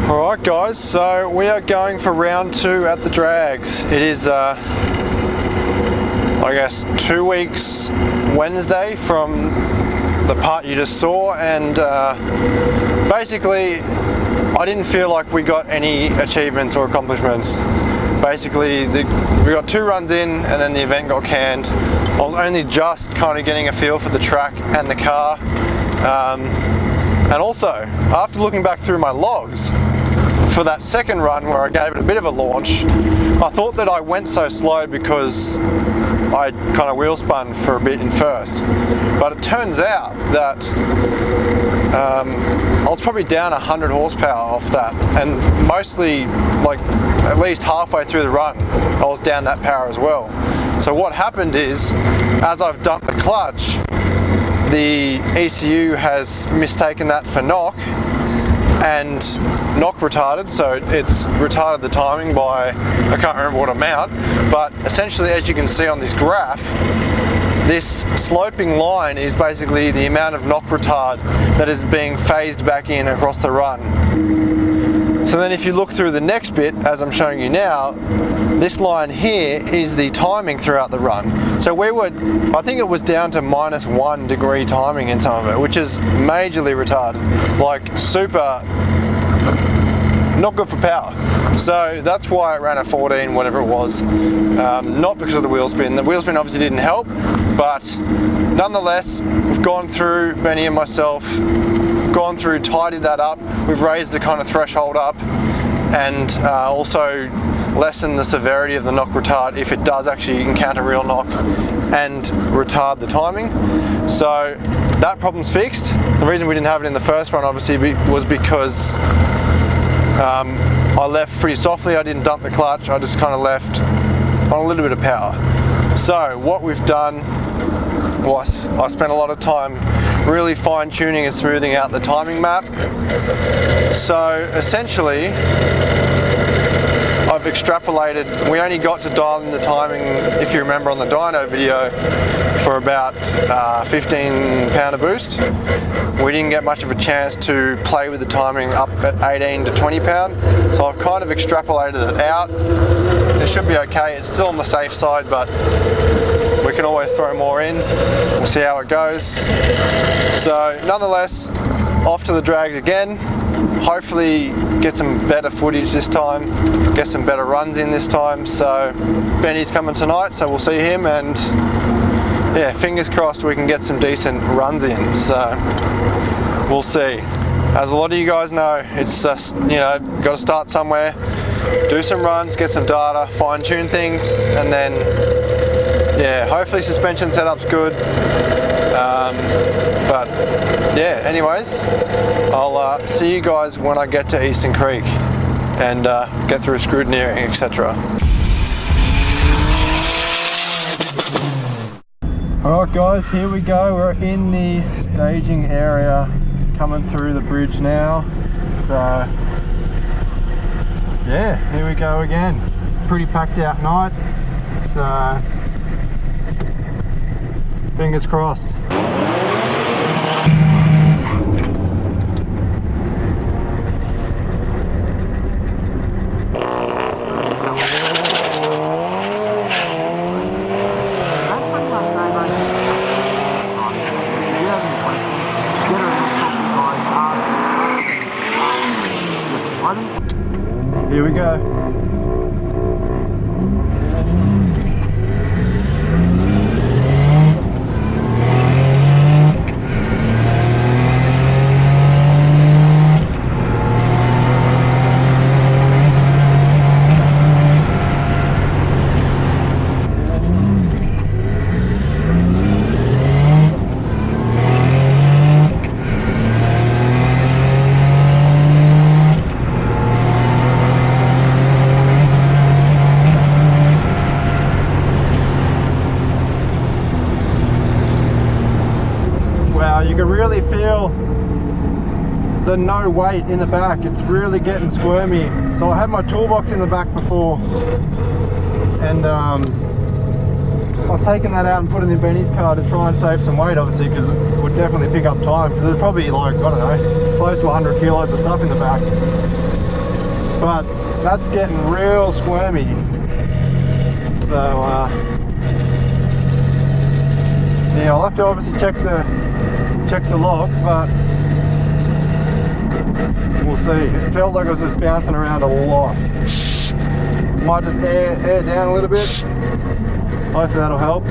Alright guys, so we are going for round 2 at the DRAGS. It is I guess 2 weeks Wednesday from the part you just saw, and basically I didn't feel like we got any achievements or accomplishments. Basically we got 2 runs in and then the event got canned. I was only just kind of getting a feel for the track and the car, and also after looking back through my logs for that second run where I gave it a bit of a launch, I thought that I went so slow because I kind of wheel spun for a bit in first, but it turns out that I was probably down 100 horsepower off that, and mostly like at least halfway through the run I was down that power as well. So what happened is, as I've dumped the clutch, the ECU has mistaken that for knock and knock retarded, so it's retarded the timing by, I can't remember what amount, but essentially as you can see on this graph, this sloping line is basically the amount of knock retard that is being phased back in across the run. So then if you look through the next bit, as I'm showing you now, this line here is the timing throughout the run. So we were, I think it was down to -1 degree timing in some of it, which is majorly retarded, like super not good for power. So that's why it ran at 14, whatever it was. Not because of the wheel spin. The wheel spin obviously didn't help, but nonetheless, we've gone through, Benny and myself, gone through, tidied that up. We've raised the kind of threshold up, and also lessen the severity of the knock retard if it does actually encounter real knock and retard the timing. So that problem's fixed. The reason we didn't have it in the first run obviously was because I left pretty softly. I didn't dump the clutch, I just kind of left on a little bit of power. So what we've done was I spent a lot of time really fine tuning and smoothing out the timing map. So essentially I've extrapolated, we only got to dial in the timing, if you remember on the dyno video, for about 15 pounder boost. We didn't get much of a chance to play with the timing up at 18 to 20 pound, so I've kind of extrapolated it out. It should be okay, it's still on the safe side, but we can always throw more in. We'll see how it goes. So nonetheless, off to the DRAGS again. Hopefully get some better footage this time, get some better runs in this time. So Benny's coming tonight, so we'll see him, and yeah, fingers crossed we can get some decent runs in. So we'll see. As a lot of you guys know, it's just, you know, got to start somewhere, do some runs, get some data, fine tune things, and then yeah, hopefully suspension setup's good. But yeah, anyways, I'll see you guys when I get to Eastern Creek and get through scrutineering, etc. Alright guys, here we go. We're in the staging area, coming through the bridge now. So yeah, here we go again. Pretty packed out night, so fingers crossed. Here we go. You can really feel the no weight in the back. It's really getting squirmy. So I had my toolbox in the back before, and I've taken that out and put it in Benny's car to try and save some weight, obviously, because it would definitely pick up time, because there's probably, like, I don't know, close to 100 kilos of stuff in the back. but that's getting real squirmy. So yeah, I'll have to obviously check the lock, but we'll see. It felt like I was just bouncing around a lot. Might just air down a little bit. Hopefully that'll help.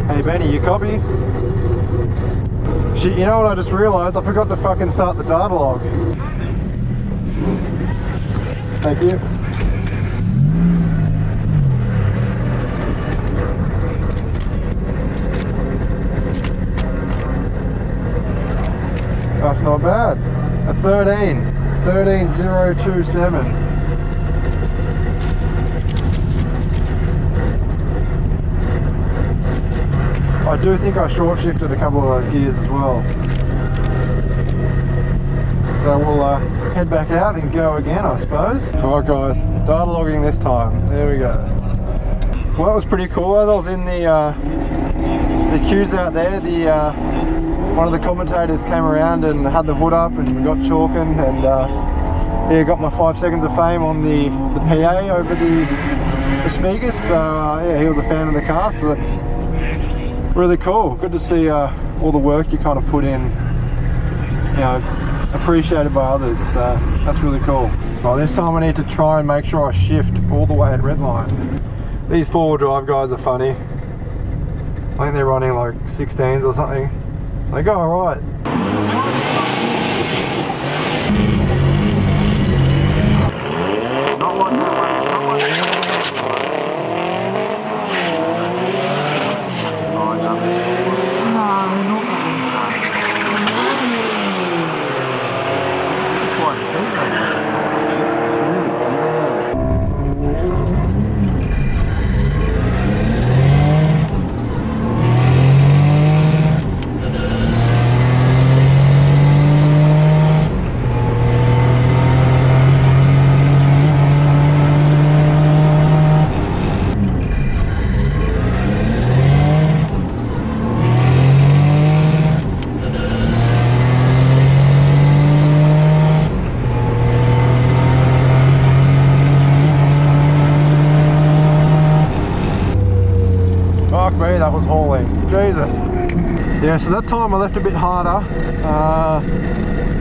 Hey Benny, you copy? Shit, you know what I just realised? I forgot to fucking start the data log. Thank you. That's not bad. A 13027. I do think I short shifted a couple of those gears as well. So we'll head back out and go again, I suppose. Alright guys, data logging this time. There we go. Well, that was pretty cool. As I was in the queues out there, one of the commentators came around and had the hood up and we got chalking, and yeah, got my 5 seconds of fame on the PA over the speakers. So yeah, he was a fan of the car, so that's really cool. Good to see all the work you kind of put in, you know, appreciated by others. That's really cool. Well, this time I need to try and make sure I shift all the way at redline. These four-wheel drive guys are funny. I think they're running like 16s or something. They go alright. That was hauling. Jesus. Yeah, so that time I left a bit harder.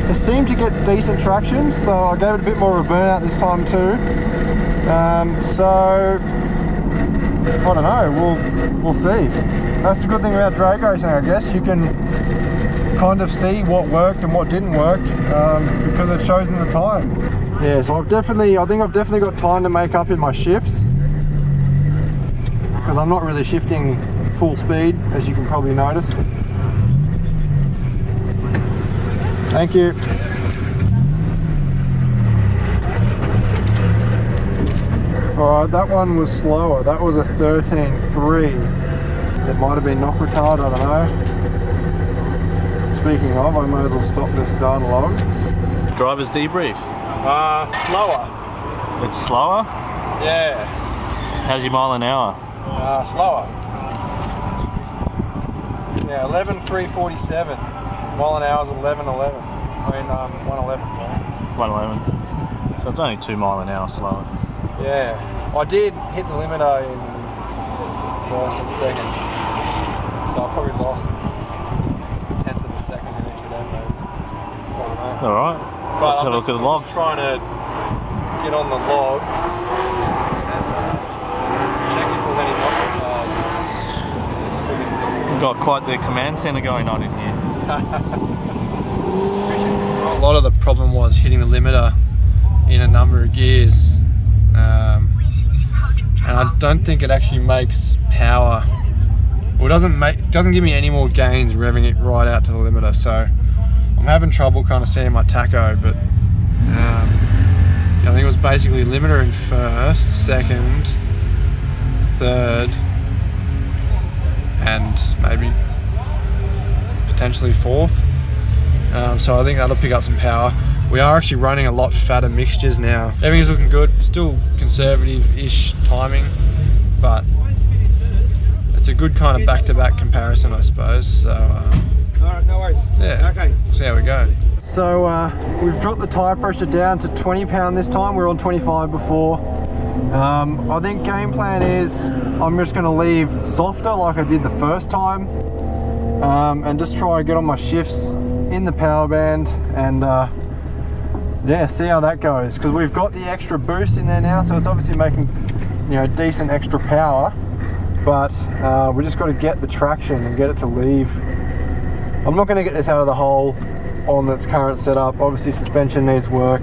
It seemed to get decent traction, so I gave it a bit more of a burnout this time too. So I don't know, we'll see. That's the good thing about drag racing, I guess. You can kind of see what worked and what didn't work because it shows in the time. Yeah, so I think I've definitely got time to make up in my shifts, because I'm not really shifting full speed, as you can probably notice. Thank you. Alright, that one was slower. That was a 13.3. It might have been knock retard, I don't know. Speaking of, I may as well stop this data log. Driver's debrief. Slower. It's slower? Yeah. How's your mile an hour? Slower. Yeah, 11.347. Mile an hour is 11.11. I mean, 111. Sorry. 111. So it's only 2 mile an hour slower. Yeah, I did hit the limiter in first and second, so I probably lost a tenth of a second in each of them, maybe. I don't know. All right. But Let's have a look at the log. I'm just trying to get on the log and check if there's any knock retard. We've got quite the command center going on in here. A lot of the problem was hitting the limiter in a number of gears, and I don't think it actually makes power. Well, it doesn't give me any more gains revving it right out to the limiter, so I'm having trouble kind of seeing my tacho. But yeah, I think it was basically limiter in first, second, third, and maybe potentially fourth. So I think that'll pick up some power. We are actually running a lot fatter mixtures now. Everything's looking good, still conservative-ish timing, but it's a good kind of back-to-back comparison, I suppose. So Alright, no worries. Yeah. Okay. See how we go. So we've dropped the tyre pressure down to 20 pound this time. We were on 25 before. I think game plan is I'm just going to leave softer like I did the first time, and just try and get on my shifts in the power band and yeah, see how that goes, because we've got the extra boost in there now, so it's obviously making, you know, decent extra power, but we just got to get the traction and get it to leave. I'm not going to get this out of the hole on its current setup. Obviously suspension needs work,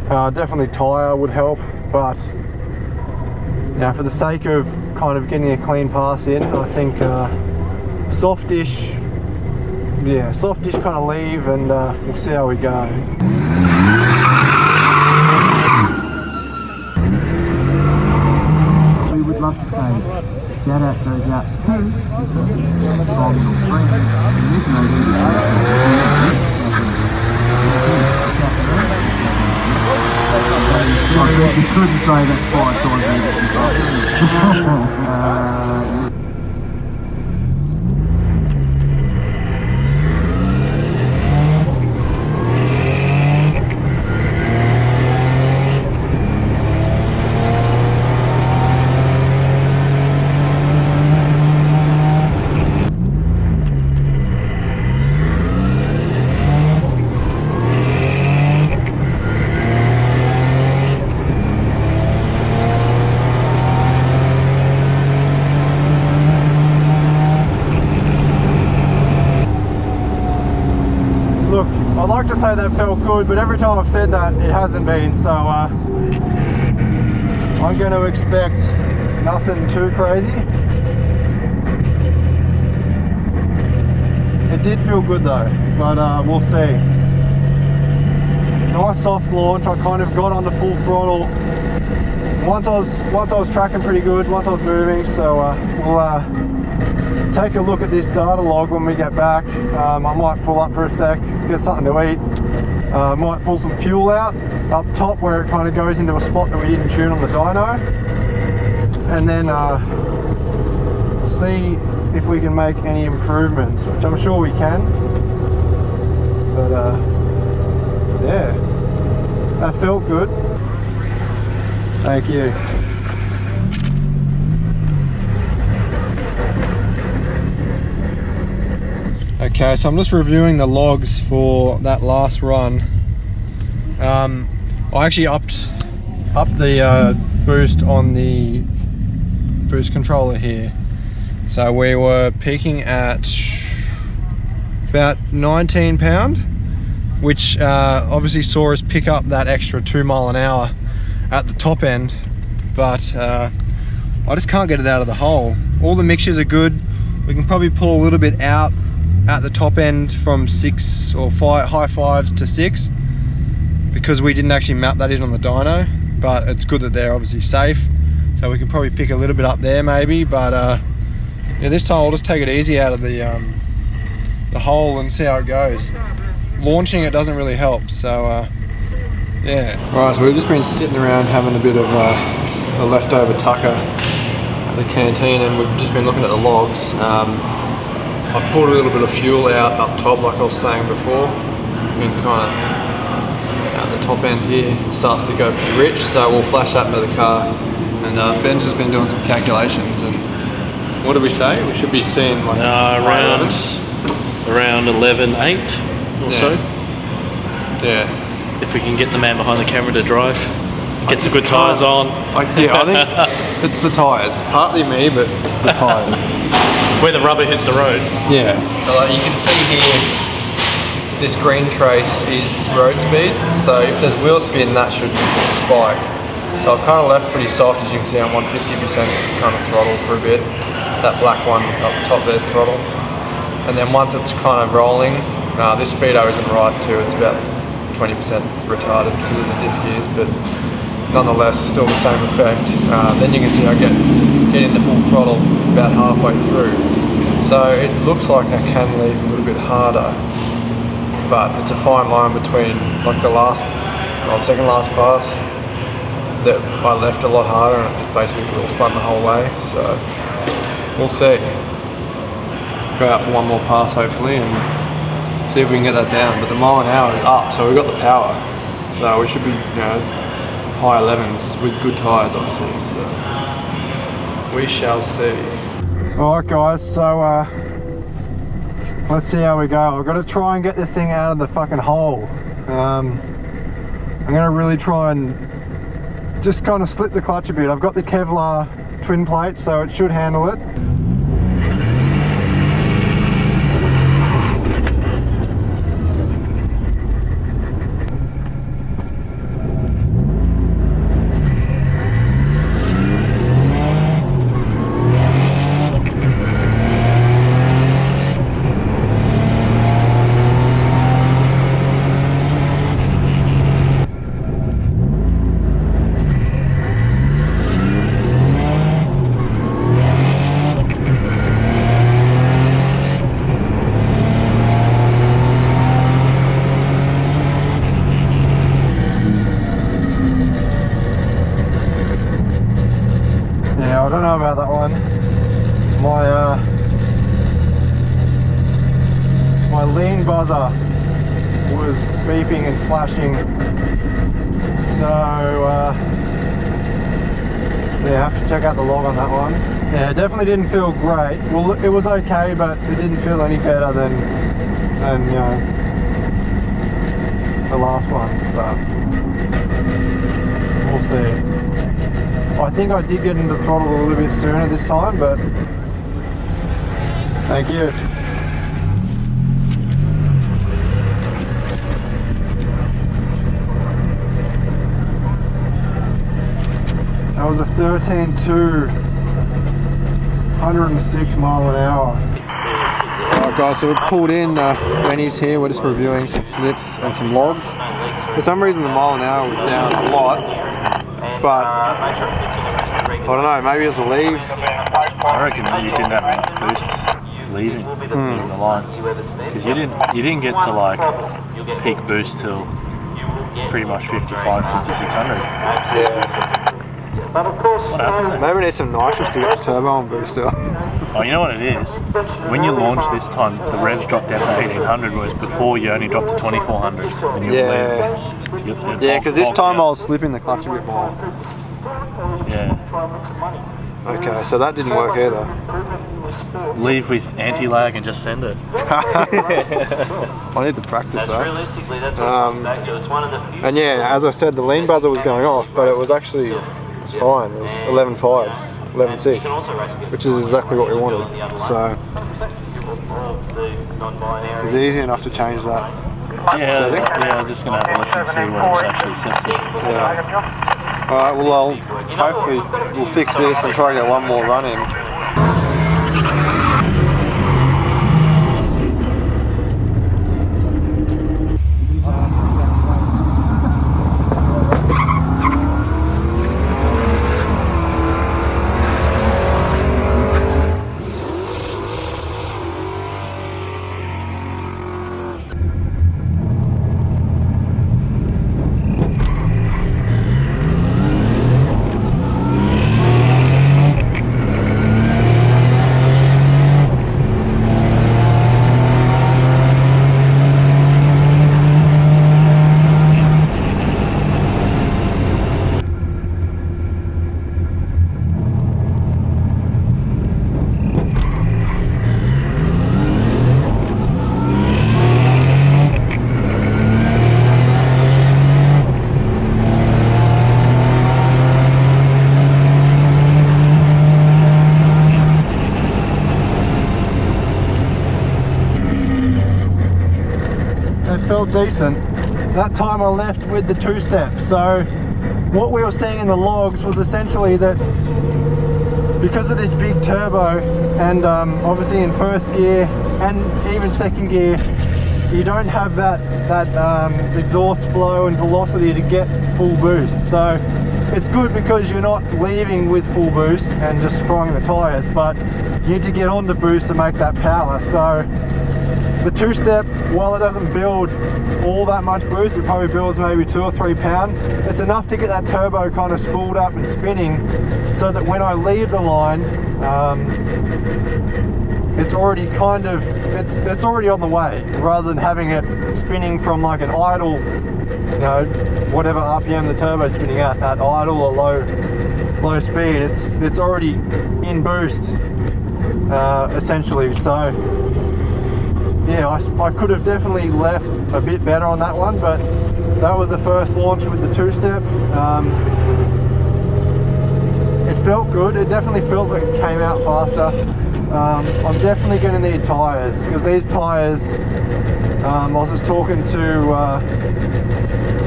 definitely tyre would help, but you know, for the sake of kind of getting a clean pass in, I think softish kind of leave, and we'll see how we go. We would love to say shout out goes out to from your friend you couldn't say that 5 times. I'd like to say that felt good, but every time I've said that, it hasn't been, so I'm going to expect nothing too crazy. It did feel good though, but we'll see. Nice soft launch. I kind of got onto full throttle once I was tracking pretty good, once I was moving, so we'll take a look at this data log when we get back. I might pull up for a sec, get something to eat. Might pull some fuel out up top where it kind of goes into a spot that we didn't tune on the dyno, and then see if we can make any improvements, which I'm sure we can. But yeah, that felt good. Thank you. Okay, so I'm just reviewing the logs for that last run. I actually upped the boost on the boost controller here. So we were peaking at about 19 pound, which obviously saw us pick up that extra 2 mile an hour at the top end, but I just can't get it out of the hole. All the mixtures are good. We can probably pull a little bit out at the top end from 6 or 5, high 5s to 6, because we didn't actually map that in on the dyno, but it's good that they're obviously safe, so we can probably pick a little bit up there maybe, but yeah, this time I'll just take it easy out of the hole and see how it goes. Launching it doesn't really help, so yeah. Alright, so we've just been sitting around having a bit of a leftover tucker at the canteen, and we've just been looking at the logs. I've poured a little bit of fuel out up top, like I was saying before, and kind of at the top end here starts to go pretty rich, so we'll flash that into the car. And Ben's just been doing some calculations, and what do we say? We should be seeing like around 11.8 or so. Yeah. If we can get the man behind the camera to drive, get some good tyres on. Yeah, I think it's the tyres. Partly me, but the tyres. Where the rubber hits the road. Yeah. So like you can see here, this green trace is road speed. So if there's wheel spin, that should spike. So I've kind of left pretty soft, as you can see. I'm on 50% kind of throttle for a bit. That black one up top there's throttle. And then once it's kind of rolling, this speedo isn't right too. It's about 20% retarded because of the diff gears, but nonetheless still the same effect. Then you can see I get into full throttle about halfway through, so it looks like I can leave a little bit harder, but it's a fine line between like the second last pass that I left a lot harder and it just basically wheel spun the whole way. So we'll see. Go out for one more pass hopefully and See if we can get that down. But the mile an hour is up, so we've got the power. So we should be, you know, high 11s with good tyres, obviously. So we shall see. All right, guys. So let's see how we go. I've got to try and get this thing out of the fucking hole. I'm gonna really try and just kind of slip the clutch a bit. I've got the Kevlar twin plate, so it should handle it. Yeah, I don't know about that one. My lean buzzer was beeping and flashing, so yeah, I have to check out the log on that one. Yeah, it definitely didn't feel great. Well, it was okay, but it didn't feel any better than you know, the last one. So we'll see. I think I did get into the throttle a little bit sooner this time, but thank you. That was a 13.2, 106 mile an hour. Alright guys, so we've pulled in, Benny's here, we're just reviewing some slips and some logs. For some reason the mile an hour was down a lot, but I don't know, maybe it was a leave. I reckon you didn't have enough boost leaving the line, because you didn't get to like peak boost till pretty much 55, 5600. Yeah. What happened? Maybe we need some nitrous to get the turbo on booster. Oh, you know what it is? When you launch this time, the revs dropped down to 1800, whereas before you only dropped to 2400. When you Yeah, because this time I was slipping the clutch a bit more. Yeah. Okay, so that didn't work either. Leave with anti-lag and just send it. I need to practice that. And yeah, as I said, the lean buzzer was going off, but it was actually fine. It was 11.5s, 11.6, which is exactly what we wanted. So it's easy enough to change that. Yeah, I'm just going to have a look and see what it was actually set to. Yeah. Alright, well hopefully we'll fix this and try to get one more run in. Felt decent. That time I left with the two-step, so what we were seeing in the logs was essentially that because of this big turbo and obviously in first gear and even second gear you don't have that exhaust flow and velocity to get full boost. So it's good because you're not leaving with full boost and just frying the tyres, but you need to get on the boost to make that power. So The two-step, while it doesn't build all that much boost, it probably builds maybe 2 or 3 pound. It's enough to get that turbo kind of spooled up and spinning, so that when I leave the line, it's already kind of, it's already on the way, rather than having it spinning from like an idle, you know, whatever RPM the turbo's spinning at idle or low speed. It's already in boost, essentially. So yeah, I could have definitely left a bit better on that one, but that was the first launch with the two-step. It felt good. It definitely felt like it came out faster. I'm definitely going to need tyres, because these tyres, I was just talking to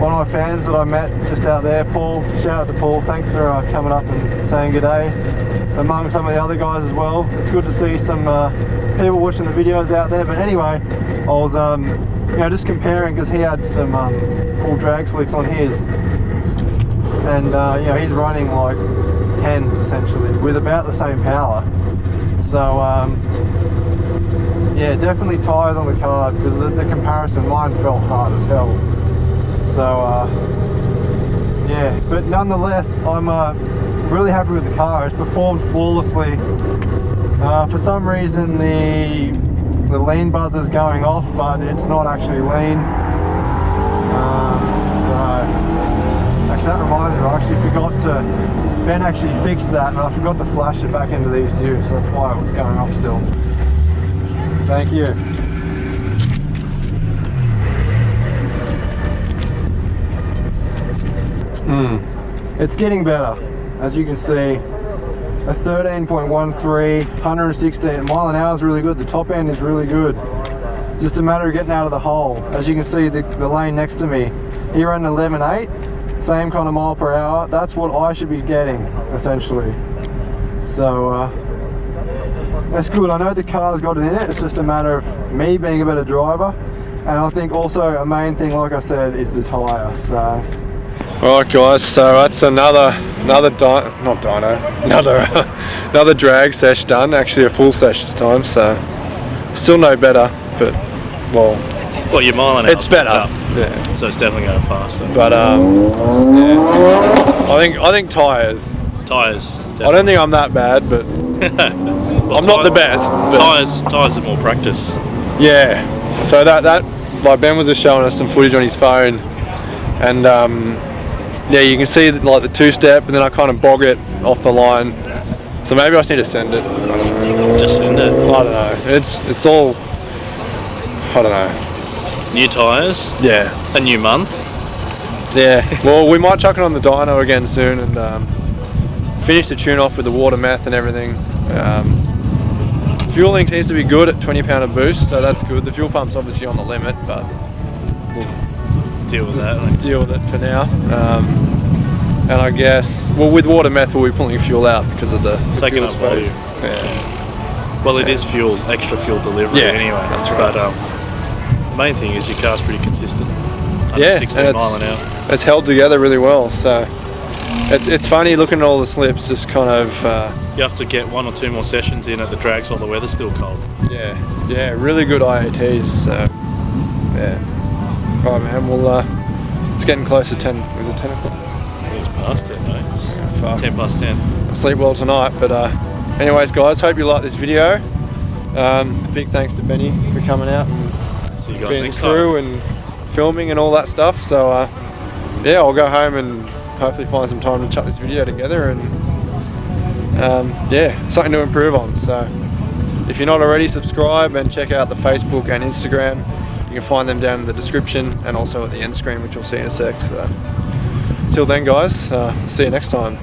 one of my fans that I met just out there, Paul. Shout out to Paul, thanks for coming up and saying good day, among some of the other guys as well. It's good to see some people watching the videos out there. But anyway, I was you know, just comparing, because he had some cool drag slicks on his, and you know, he's running like 10s essentially with about the same power. So yeah, definitely tyres on the card, because the comparison, mine felt hard as hell. So yeah, but nonetheless, I'm really happy with the car. It's performed flawlessly. For some reason the lean buzzer's going off, but it's not actually lean. So actually, that reminds me, I actually forgot to, Ben actually fixed that, and I forgot to flash it back into the ECU, so that's why it was going off still. Thank you. It's getting better, as you can see. A 13.13, 116 mile an hour is really good. The top end is really good. It's just a matter of getting out of the hole. As you can see, the lane next to me, he ran 11.8, same kind of mile per hour. That's what I should be getting, essentially. So that's good. I know the car's got it in it. It's just a matter of me being a better driver, and I think also a main thing, like I said, is the tyre. So. Alright guys, so that's another drag sesh done. Actually a full sesh this time, so still no better, but well, your mile an hour. It's better. Yeah. So it's definitely going faster. But yeah. I think tyres. Tyres. I don't think I'm that bad, but well, I'm not the best. Tyres are more practice. Yeah. So that like Ben was just showing us some footage on his phone, and yeah, you can see that, like the two-step, and then I kind of bog it off the line. So maybe I just need to send it. Just send it. I don't know. It's all, I don't know. New tyres. Yeah. A new month. Yeah. Well, we might chuck it on the dyno again soon, and finish the tune off with the water meth and everything. Fueling seems to be good at 20 pound of boost, so that's good. The fuel pump's obviously on the limit, but we'll deal with that. Deal with it for now. And I guess, well, with water meth we'll be pulling fuel out because of the taking up volume. Yeah. Well, it is fuel, extra fuel delivery anyway. That's right. But the main thing is your car's pretty consistent. Yeah, 16 mile an hour. It's held together really well. So it's funny looking at all the slips. Just kind of. You have to get 1 or 2 more sessions in at the drags while the weather's still cold. Yeah, really good IATs. So yeah. Right, man. Well, it's getting close to 10. Was it 10 o'clock? It's past 10, mate. Yeah, 10 past 10. I'll sleep well tonight. But anyways, guys, hope you like this video. Big thanks to Benny for coming out and See you guys being next through time. and filming and all that stuff. So yeah, I'll go home and hopefully find some time to chuck this video together, and yeah, something to improve on. So if you're not already, subscribe and check out the Facebook and Instagram. You can find them down in the description and also at the end screen, which you'll see in a sec. So till then, guys, see you next time.